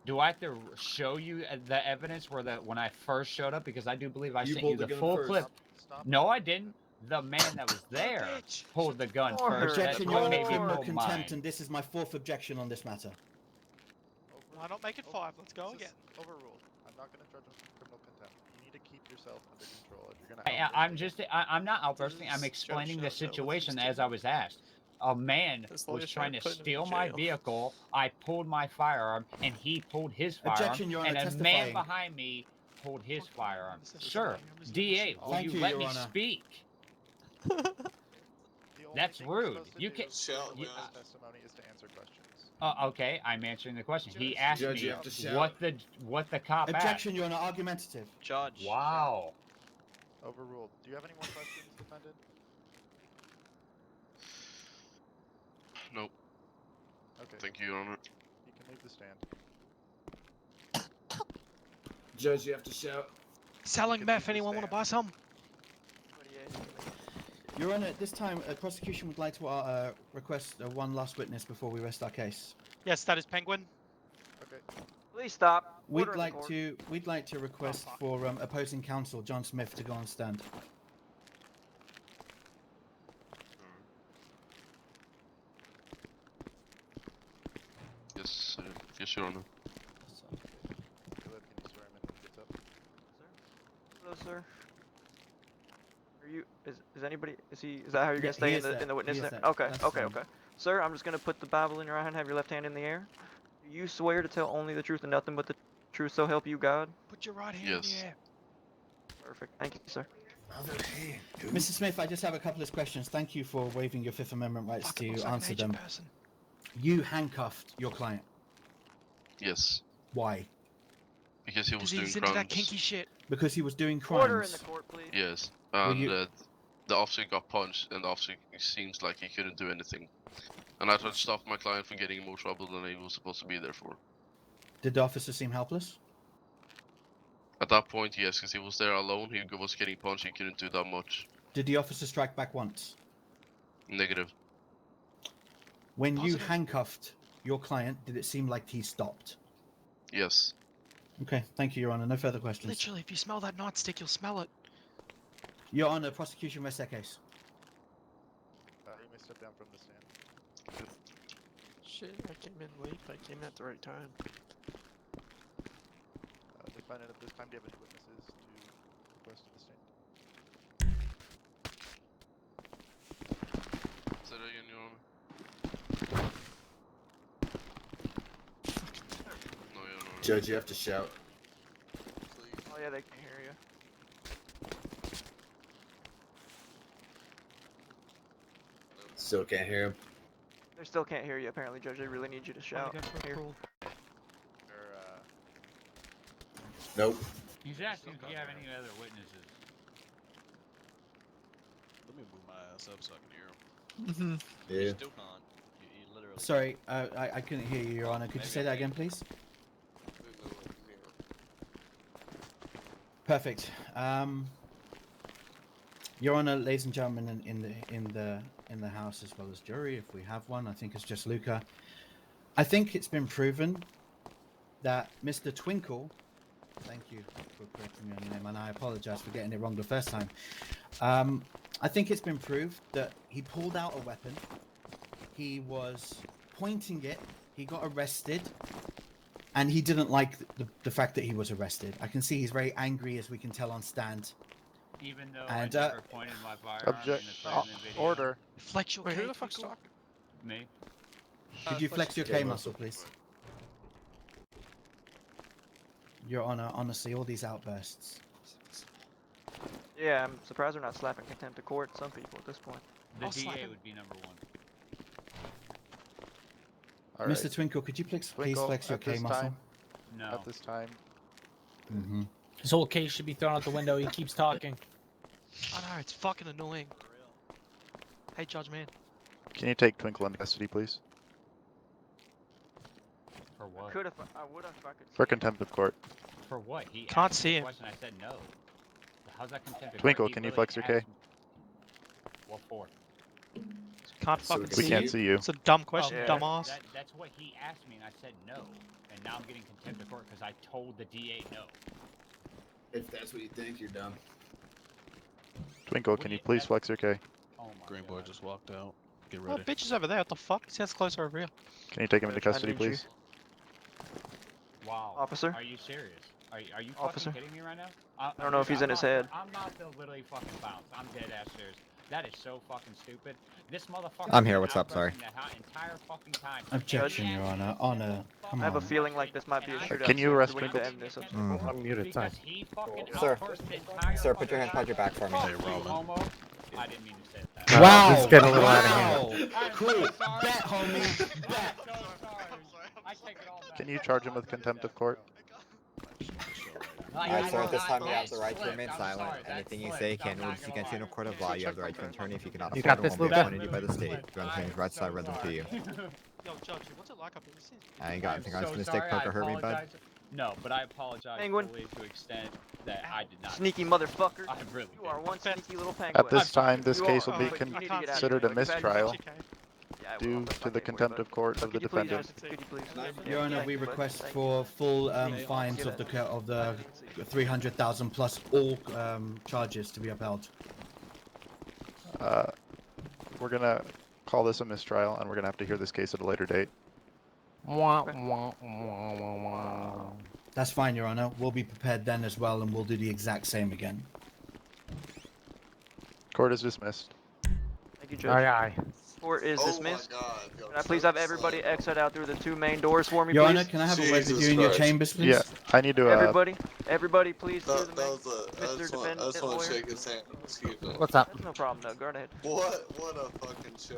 Speaker 6: Do I have to show you the evidence where when I first showed up? Because I do believe I
Speaker 13: You
Speaker 6: sent you
Speaker 13: pulled
Speaker 6: the
Speaker 13: the gun
Speaker 6: full
Speaker 13: first.
Speaker 6: clip. No, I didn't. The man that was there pulled the gun
Speaker 1: Order.
Speaker 6: first. That
Speaker 2: Objection, Your Honor.
Speaker 6: made me
Speaker 2: Criminal
Speaker 6: pull
Speaker 2: contempt,
Speaker 6: mine.
Speaker 2: and this is my 4th objection on this matter.
Speaker 9: Why not make it 5? Let's go again.
Speaker 14: Overruled. I'm not going to charge him with criminal contempt. You need to keep yourself under control. If you're going to
Speaker 6: I'm not outbursting. I'm explaining the situation as I was asked. A man was trying to steal my vehicle. I pulled my firearm, and he pulled his firearm.
Speaker 2: Objection, Your Honor,
Speaker 6: And a
Speaker 2: testifying.
Speaker 6: man behind me pulled his firearm. Sir, DA, will
Speaker 2: Thank
Speaker 6: you
Speaker 2: you,
Speaker 6: let
Speaker 2: Your
Speaker 6: me
Speaker 2: Honor.
Speaker 6: speak? That's rude. You can.
Speaker 14: testimony is to answer questions.
Speaker 6: Okay, I'm answering the question. He asked
Speaker 13: Judge,
Speaker 6: me
Speaker 13: you have to shout.
Speaker 6: what the cop asked.
Speaker 2: Objection, Your Honor. Argumentative.
Speaker 12: Judge.
Speaker 6: Wow.
Speaker 14: Overruled. Do you have any more questions, defendant?
Speaker 3: Nope.
Speaker 14: Okay.
Speaker 3: Thank you, Your Honor.
Speaker 14: You can leave the stand.
Speaker 13: Judge, you have to shout.
Speaker 9: Selling meth, anyone want to buy some?
Speaker 2: Your Honor, at this time, prosecution would like to request one last witness before we rest our case.
Speaker 9: Yes, that is Penguin.
Speaker 14: Okay.
Speaker 1: Please stop.
Speaker 2: We'd
Speaker 1: Order in the
Speaker 2: like
Speaker 1: court.
Speaker 2: to request for opposing counsel John Smith to go on stand.
Speaker 3: Yes, yes, Your Honor.
Speaker 14: Caleb, can you swear him in when he gets up?
Speaker 1: Hello, sir. Are you? Is anybody? Is he? Is that how you're gonna
Speaker 2: Yeah,
Speaker 1: stay
Speaker 2: he
Speaker 1: in
Speaker 2: is
Speaker 1: the
Speaker 2: that.
Speaker 1: witness
Speaker 2: He is
Speaker 1: there?
Speaker 2: that.
Speaker 1: Okay.
Speaker 2: That's
Speaker 1: Okay.
Speaker 2: fine.
Speaker 1: Okay. Sir, I'm just gonna put the Bible in your right hand. Have your left hand in the air. Do you swear to tell only the truth and nothing but the truth, so help you God?
Speaker 9: Put your right hand
Speaker 3: Yes.
Speaker 9: in the air.
Speaker 1: Perfect. Thank you, sir.
Speaker 2: Mr. Smith, I just have a couple of questions. Thank you for waiving your Fifth Amendment rights
Speaker 9: Fucking
Speaker 2: to
Speaker 9: looks like an
Speaker 2: answer
Speaker 9: Asian
Speaker 2: them.
Speaker 9: person.
Speaker 2: You handcuffed your client.
Speaker 3: Yes.
Speaker 2: Why?
Speaker 3: Because he was
Speaker 9: Because
Speaker 3: doing
Speaker 9: he's into
Speaker 3: crimes.
Speaker 9: that kinky shit.
Speaker 2: Because he was doing crimes.
Speaker 1: Order in the court, please.
Speaker 3: Yes.
Speaker 2: Were
Speaker 3: And
Speaker 2: you-
Speaker 3: the officer got punched, and the officer seems like he couldn't do anything. And I tried to stop my client from getting in more trouble than he was supposed to be there for.
Speaker 2: Did the officer seem helpless?
Speaker 3: At that point, yes, because he was there alone. He was getting punched. He couldn't do that much.
Speaker 2: Did the officer strike back once?
Speaker 3: Negative.
Speaker 2: When you
Speaker 9: Positive.
Speaker 2: handcuffed your client, did it seem like he stopped?
Speaker 3: Yes.
Speaker 2: Okay, thank you, Your Honor. No further questions.
Speaker 9: Literally, if you smell that nightstick, you'll smell it.
Speaker 2: Your Honor, prosecution rests their case.
Speaker 14: You may step down from the stand.
Speaker 8: Shit, I came in late. I came at the right time.
Speaker 14: Defendant, at this time, do you have any witnesses to request to the stand?
Speaker 3: Say that again, Your Honor. No, Your Honor.
Speaker 13: Judge, you have to shout.
Speaker 1: Oh yeah, they can hear you.
Speaker 13: Still can't hear him.
Speaker 1: They still can't hear you. Apparently, Judge. They really need you to shout. Here.
Speaker 13: Nope.
Speaker 6: He's asking if you have any other witnesses.
Speaker 8: Let me move my ass up so I can hear him.
Speaker 13: Yeah.
Speaker 8: Still can't. You literally.
Speaker 2: Sorry, I couldn't hear you, Your Honor. Could you say that again, please? Perfect. Your Honor, ladies and gentlemen, in the House as well as jury, if we have one, I think it's just Luka. I think it's been proven that Mr. Twinkle, thank you for correcting me on your name, and I apologize for getting it wrong the first time. I think it's been proved that he pulled out a weapon. He was pointing it He got arrested, and he didn't like the fact that he was arrested. I can see he's very angry, as we can tell on stand.
Speaker 6: Even though
Speaker 2: And,
Speaker 6: I never pointed my firearm in the threatening video.
Speaker 8: Order.
Speaker 9: Flex your
Speaker 7: Wait,
Speaker 9: K,
Speaker 7: who the fuck's
Speaker 9: Twinkle.
Speaker 7: talking?
Speaker 6: Me?
Speaker 2: Could you flex your K muscle, please? Your Honor, honestly, all these outbursts.
Speaker 1: Yeah, I'm surprised they're not slapping contempt of court. Some people at this point.
Speaker 6: The
Speaker 9: I'll slap
Speaker 6: DA
Speaker 9: him.
Speaker 6: would be number one.
Speaker 10: All
Speaker 2: Mr.
Speaker 10: right.
Speaker 2: Twinkle, could you please
Speaker 10: Twinkle,
Speaker 2: flex your
Speaker 10: at
Speaker 2: K
Speaker 10: this
Speaker 2: muscle?
Speaker 10: time.
Speaker 6: No.
Speaker 10: At this time.
Speaker 2: Mm-hmm.
Speaker 15: His whole case should be thrown out the window. He keeps talking.
Speaker 9: I know, it's fucking annoying. Hey, Judge Man.
Speaker 10: Can you take Twinkle into custody, please?
Speaker 6: For what?
Speaker 1: Could if I would if I could.
Speaker 10: For contempt of court.
Speaker 6: For what? He
Speaker 9: Can't
Speaker 6: asked
Speaker 9: see
Speaker 6: me a
Speaker 9: him.
Speaker 6: question, I said no. How's that contempt of
Speaker 10: Twinkle,
Speaker 6: court? He
Speaker 10: can you
Speaker 6: literally
Speaker 10: flex your K?
Speaker 6: asked me- What for?
Speaker 9: Can't
Speaker 13: So
Speaker 9: fucking
Speaker 13: we
Speaker 9: see
Speaker 10: can't
Speaker 9: you.
Speaker 10: see you.
Speaker 9: It's a dumb question,
Speaker 1: Yeah.
Speaker 9: dumbass.
Speaker 6: That's what he asked me, and I said no. And now I'm getting contempt of court because I told the DA no.
Speaker 13: If that's what you think, you're dumb.
Speaker 10: Twinkle, can you please flex your K?
Speaker 6: Oh my
Speaker 8: Green boy
Speaker 6: God.
Speaker 8: just walked out. Get
Speaker 9: Oh,
Speaker 8: ready.
Speaker 9: bitch is over there. What the fuck? He sounds closer over here.
Speaker 10: Can you take him into
Speaker 1: Judge, I
Speaker 10: custody,
Speaker 1: need you.
Speaker 10: please?
Speaker 6: Wow.
Speaker 1: Officer?
Speaker 6: Are you serious? Are you
Speaker 1: Officer?
Speaker 6: fucking kidding me right now?
Speaker 1: I don't know if he's in his head.
Speaker 6: I'm not the literally fucking bounce. I'm dead ass serious. That is so fucking stupid. This motherfucker.
Speaker 11: I'm here, what's up, sorry.
Speaker 6: Entire fucking time.
Speaker 2: Objection, Your Honor. Honor, come
Speaker 1: I have a
Speaker 2: on.
Speaker 1: feeling like this might be a shootout.
Speaker 10: Can you
Speaker 1: so
Speaker 10: arrest
Speaker 1: we need
Speaker 10: Twinkle?
Speaker 1: to end this.
Speaker 4: I'm muted, sorry.
Speaker 6: Because he fucking
Speaker 11: Sir.
Speaker 6: outburst the entire
Speaker 11: Sir, put your hands behind your back for me.
Speaker 6: Fuck
Speaker 8: Hey,
Speaker 6: you,
Speaker 8: Roland.
Speaker 6: homo. I didn't mean to say that.
Speaker 2: Wow,
Speaker 4: This is getting a little out of hand.
Speaker 2: wow. Cool. Bet, homie. Bet.
Speaker 6: I take it all back.
Speaker 10: Can you charge him with contempt of court?
Speaker 11: Alright, sir, at this time you have the right to remain silent. Anything you say can be used against you in a court of law. You have the right to an attorney if you cannot
Speaker 4: You
Speaker 11: afford
Speaker 4: got
Speaker 11: one
Speaker 4: this,
Speaker 11: will be
Speaker 4: Luka?
Speaker 11: appointed to you by the state. If you want anything right side, read them to you.
Speaker 9: Yo, Judge, what's it like up here? This is-
Speaker 11: I ain't got anything on
Speaker 6: so
Speaker 11: mistake
Speaker 6: sorry,
Speaker 11: poker
Speaker 6: I
Speaker 11: hurt me, bud.
Speaker 6: apologize. No, but I apologize
Speaker 1: Penguin.
Speaker 6: fully to extent that I did not.
Speaker 1: Sneaky motherfucker.
Speaker 6: I really
Speaker 1: You are one sneaky little penguin.
Speaker 10: At this time, this
Speaker 1: You
Speaker 10: case
Speaker 1: are,
Speaker 10: will be
Speaker 1: but you need to get out of
Speaker 10: considered
Speaker 1: here.
Speaker 10: a
Speaker 1: You've had your
Speaker 10: mistrial
Speaker 1: fun. Yeah, I will.
Speaker 10: due
Speaker 1: I'm
Speaker 10: to
Speaker 1: fucking
Speaker 10: the
Speaker 1: for it,
Speaker 10: contempt
Speaker 1: bud.
Speaker 10: of court
Speaker 1: But
Speaker 10: of the
Speaker 1: could you please
Speaker 10: defendant.
Speaker 1: could you please?
Speaker 2: Your Honor, we request for full fines of the 300,000 plus all charges to be upheld.
Speaker 10: We're gonna call this a mistrial, and we're gonna have to hear this case at a later date.
Speaker 4: Wah, wah, wah, wah, wah.
Speaker 2: That's fine, Your Honor. We'll be prepared then as well, and we'll do the exact same again.
Speaker 10: Court is dismissed.
Speaker 1: Thank you, Judge.
Speaker 4: Aye, aye.
Speaker 1: Court is
Speaker 13: Oh
Speaker 1: dismissed.
Speaker 13: my God. Yo,
Speaker 1: Can I please have everybody exit out through the two main doors for me,
Speaker 2: Your
Speaker 1: please?
Speaker 2: Honor, can I have a word with
Speaker 13: Jesus
Speaker 2: you in your
Speaker 13: Christ.
Speaker 2: chambers, please?
Speaker 10: Yeah, I need to.
Speaker 1: Everybody, please through the
Speaker 13: That
Speaker 1: main.
Speaker 13: was a, I
Speaker 1: Mr.
Speaker 13: just
Speaker 1: Defendant
Speaker 13: want
Speaker 1: lawyer.
Speaker 13: to shake his hand. Excuse me.
Speaker 4: What's up?
Speaker 1: That's no problem, though. Go ahead.
Speaker 13: What a fucking show.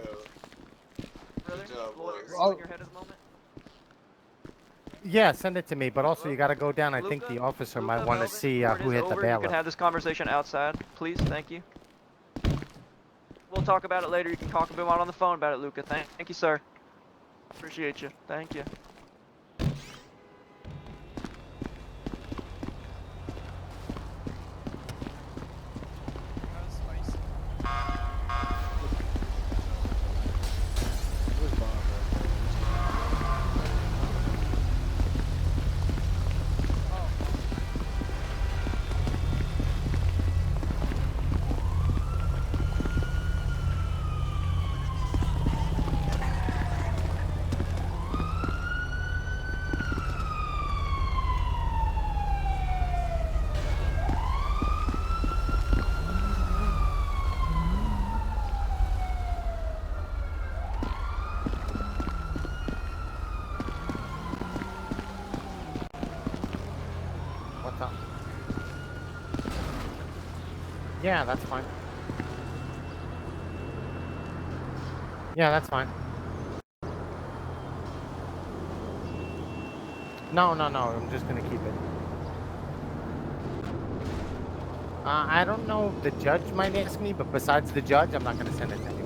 Speaker 1: Brother,
Speaker 13: Good job,
Speaker 1: lawyer,
Speaker 13: boys.
Speaker 1: are you in your head at the moment?
Speaker 4: Yeah, send it to me, but also you gotta go down. I think
Speaker 1: Luka?
Speaker 4: the officer
Speaker 1: Luka,
Speaker 4: might want to
Speaker 1: Velvet,
Speaker 4: see
Speaker 1: court
Speaker 4: who
Speaker 1: is
Speaker 4: hit the
Speaker 1: over. You can
Speaker 4: bailiff.
Speaker 1: have this conversation outside, please. Thank you. We'll talk about it later. You can talk about it on the phone about it, Luka. Thank you, sir. Appreciate you. Thank you.
Speaker 8: Where's Bob at?
Speaker 4: What's up? Yeah, that's fine. Yeah, that's fine. No, I'm just gonna keep it. I don't know, the judge might ask me, but besides the judge, I'm not gonna send it to anyone.